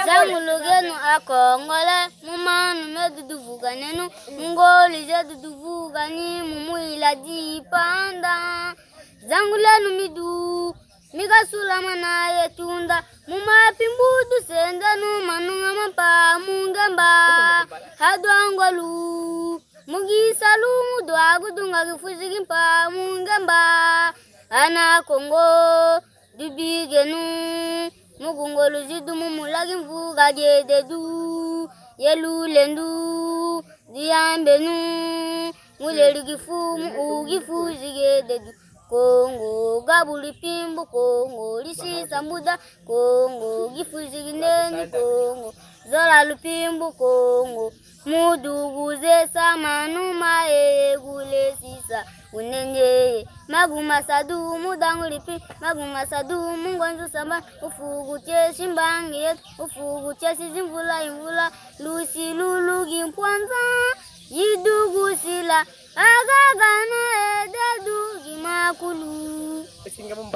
Zangu lugenu akongole mumanu meduduvuga nenu ngoli jeduduvuga ni mumuila jipanda zangu lenu midu migasula mana yetunda mumapimbudu sendanu manunga mapa mungamba hadwangwalu mugisalu mudwagudunga gifuzigimpa mungamba ana kongo dubigenu mugungolu zidu mumulagi mvuga jededu yelulendu diambenu muleri gifu gifu zigededu Kongo gabuli pimbu Kongo lisisa muda Kongo gifu zigindeni Kongo zola lupimbu Kongo muduguze samanu maegule sisa unenge maguma sadu mudangulipi maguma sadu mungonzu samba ufugu cheshi mbangi ufugu cheshi zimvula imvula lusi lulu gimpwanza yidugu sila aga